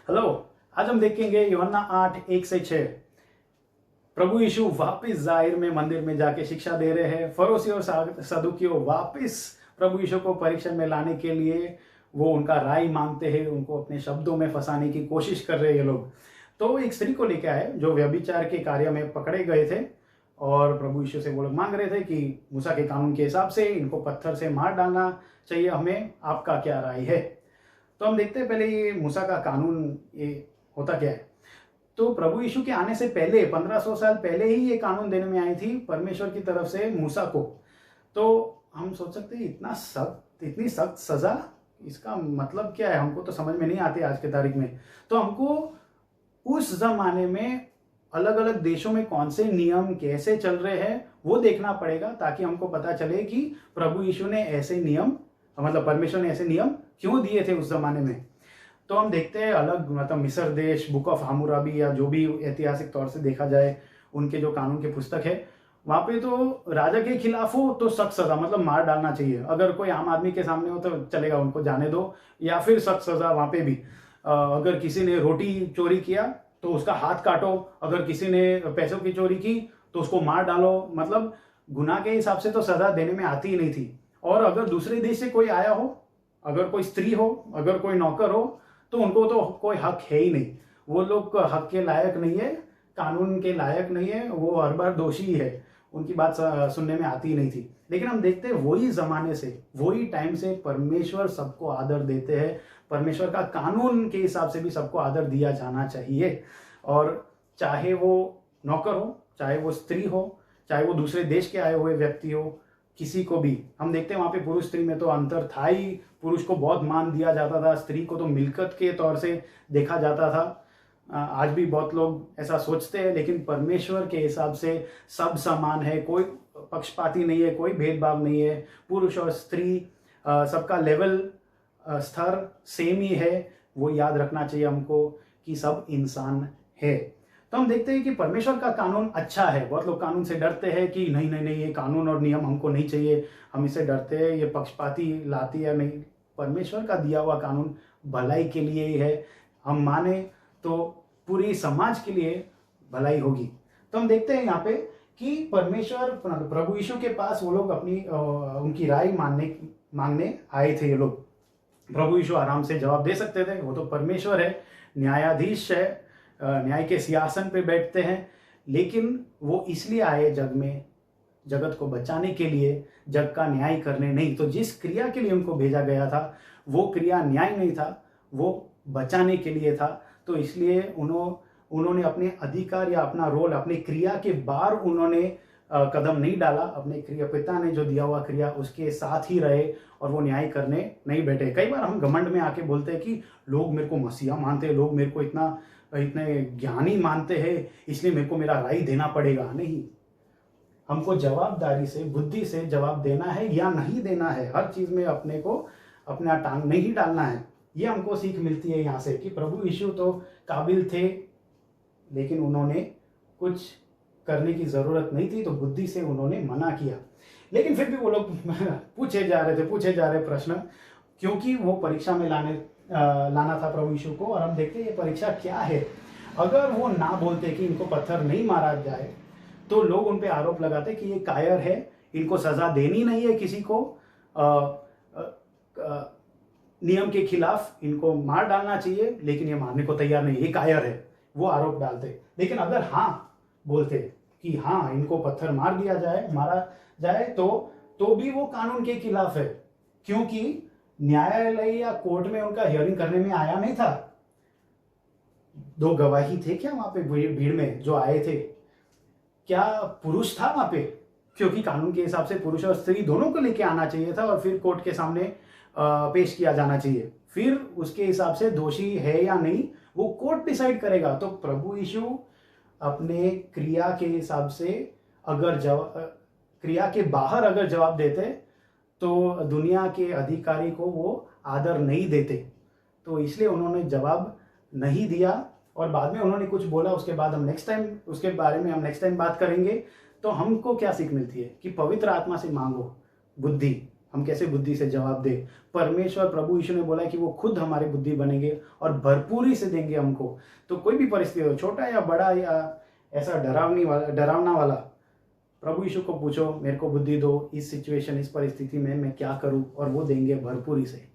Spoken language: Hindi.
हेलो। आज हम देखेंगे यूहन्ना 8:1-6। प्रभु यीशु वापस जाहिर में मंदिर में जाके शिक्षा दे रहे हैं। फरोसी और सदुकियों वापस प्रभु यीशु को परीक्षा में लाने के लिए वो उनका राय मांगते हैं, उनको अपने शब्दों में फंसाने की कोशिश कर रहे हैं ये लोग। तो एक स्त्री को लेके आए जो व्यभिचार के कार्य में पकड़े गए थे और प्रभु यीशु से वो लोग मांग रहे थे कि मूसा के कानून के हिसाब से इनको पत्थर से मार डालना चाहिए, हमें आपका क्या राय है। तो हम देखते हैं पहले ये मूसा का कानून ये होता क्या है। तो प्रभु यीशु के आने से पहले 1500 साल पहले ही ये कानून देने में आई थी परमेश्वर की तरफ से मूसा को। तो हम सोच सकते हैं इतनी सख्त सजा, इसका मतलब क्या है, हमको तो समझ में नहीं आती आज के तारीख में। तो हमको उस जमाने में अलग अलग देशों में कौन से नियम कैसे चल रहे हैं वो देखना पड़ेगा, ताकि हमको पता चले कि प्रभु यीशु ने ऐसे नियम, मतलब परमेश्वर ने ऐसे नियम क्यों दिए थे उस जमाने में। तो हम देखते हैं अलग, मतलब मिस्र देश, बुक ऑफ हम्मुराबी या जो भी ऐतिहासिक तौर से देखा जाए उनके जो कानून के पुस्तक है, वहां पे तो राजा के खिलाफ हो तो सख्त सजा, मतलब मार डालना चाहिए। अगर कोई आम आदमी के सामने हो तो चलेगा, उनको जाने दो, या फिर सख्त सजा वहां पे भी। अगर किसी ने रोटी चोरी किया तो उसका हाथ काटो, अगर किसी ने पैसों की चोरी की तो उसको मार डालो। मतलब गुनाह के हिसाब से तो सजा देने में आती ही नहीं थी। और अगर दूसरे देश से कोई आया हो, अगर कोई स्त्री हो, अगर कोई नौकर हो, तो उनको तो कोई हक है ही नहीं। वो लोग हक के लायक नहीं है, कानून के लायक नहीं है, वो हर बार दोषी ही है, उनकी बात सुनने में आती ही नहीं थी। लेकिन हम देखते हैं वही जमाने से, वही टाइम से परमेश्वर सबको आदर देते हैं। परमेश्वर का कानून के हिसाब से भी सबको आदर दिया जाना चाहिए। और चाहे वो नौकर हो, चाहे वो स्त्री हो, चाहे वो दूसरे देश के आए हुए व्यक्ति हो, किसी को भी हम देखते हैं वहां पे पुरुष स्त्री में तो अंतर था ही। पुरुष को बहुत मान दिया जाता था, स्त्री को तो मिल्कियत के तौर से देखा जाता था। आज भी बहुत लोग ऐसा सोचते हैं, लेकिन परमेश्वर के हिसाब से सब समान है, कोई पक्षपाती नहीं है, कोई भेदभाव नहीं है। पुरुष और स्त्री सबका लेवल स्तर सेम ही है। वो याद रखना चाहिए हमको कि सब इंसान है। तो हम देखते हैं कि परमेश्वर का कानून अच्छा है। बहुत लोग कानून से डरते हैं कि नहीं नहीं नहीं, ये कानून और नियम हमको नहीं चाहिए, हम इससे डरते हैं, ये पक्षपाती लाती है। नहीं, परमेश्वर का दिया हुआ कानून भलाई के लिए ही है। हम माने तो पूरी समाज के लिए भलाई होगी। तो हम देखते हैं यहाँ पे कि परमेश्वर, प्रभु यीशु के पास वो लोग अपनी उनकी राय मांगने आए थे। ये लोग, प्रभु यीशु आराम से जवाब दे सकते थे, वो तो परमेश्वर है, न्यायाधीश है, न्याय के सिंहासन पे बैठते हैं। लेकिन वो इसलिए आए जग में, जगत को बचाने के लिए, जग का न्याय करने नहीं। तो जिस क्रिया के लिए उनको भेजा गया था वो क्रिया न्याय नहीं था, वो बचाने के लिए था। तो इसलिए उन्होंने अपने अधिकार या अपना रोल, अपनी क्रिया के बाहर उन्होंने कदम नहीं डाला। अपने क्रिया, पिता ने जो दिया हुआ क्रिया उसके साथ ही रहे और वो न्याय करने नहीं बैठे। कई बार हम घमंड में आके बोलते हैं कि लोग मेरे को मसीहा मानते हैं, लोग मेरे को इतने ज्ञानी मानते हैं, इसलिए मेरे को मेरा राय देना पड़ेगा। नहीं, हमको जवाबदारी से, बुद्धि से जवाब देना है या नहीं देना है। हर चीज में अपने को अपना टांग नहीं डालना है। ये हमको सीख मिलती है यहाँ से कि प्रभु यीशु तो काबिल थे, लेकिन उन्होंने कुछ करने की जरूरत नहीं थी, तो बुद्धि से उन्होंने मना किया। लेकिन फिर भी वो लोग पूछे जा रहे प्रश्न, क्योंकि वो परीक्षा में लाना था प्रभु यीशु को। और हम देखते हैं ये परीक्षा क्या है। अगर वो ना बोलते कि इनको पत्थर नहीं मारा जाए, तो लोग उन पे आरोप लगाते कि ये कायर है, इनको सजा देनी नहीं है, किसी को नियम के खिलाफ इनको मार डालना चाहिए, लेकिन ये मारने को तैयार नहीं, ये कायर है, वो आरोप डालते। लेकिन अगर हाँ बोलते कि हाँ इनको पत्थर मारा जाए तो भी वो कानून के खिलाफ है, क्योंकि न्यायालय या कोर्ट में उनका हियरिंग करने में आया नहीं था। दो गवाही थे क्या वहां पे भीड़ में जो आए थे? क्या पुरुष था वहां पे? क्योंकि कानून के हिसाब से पुरुष और स्त्री दोनों को लेके आना चाहिए था और फिर कोर्ट के सामने पेश किया जाना चाहिए। फिर उसके हिसाब से दोषी है या नहीं वो कोर्ट डिसाइड करेगा। तो प्रभु यीशु अपने क्रिया के हिसाब से अगर क्रिया के बाहर अगर जवाब देते तो दुनिया के अधिकारी को वो आदर नहीं देते। तो इसलिए उन्होंने जवाब नहीं दिया और बाद में उन्होंने कुछ बोला। उसके बाद हम उसके बारे में नेक्स्ट टाइम बात करेंगे। तो हमको क्या सीख मिलती है कि पवित्र आत्मा से मांगो बुद्धि, हम कैसे बुद्धि से जवाब दे। परमेश्वर प्रभु यीशु ने बोला कि वो खुद हमारी बुद्धि बनेंगे और भरपूरी से देंगे हमको। तो कोई भी परिस्थिति हो, छोटा या बड़ा या ऐसा डरावना वाला, प्रभु यीशु को पूछो, मेरे को बुद्धि दो, इस सिचुएशन, इस परिस्थिति में मैं क्या करूं, और वो देंगे भरपूरी से।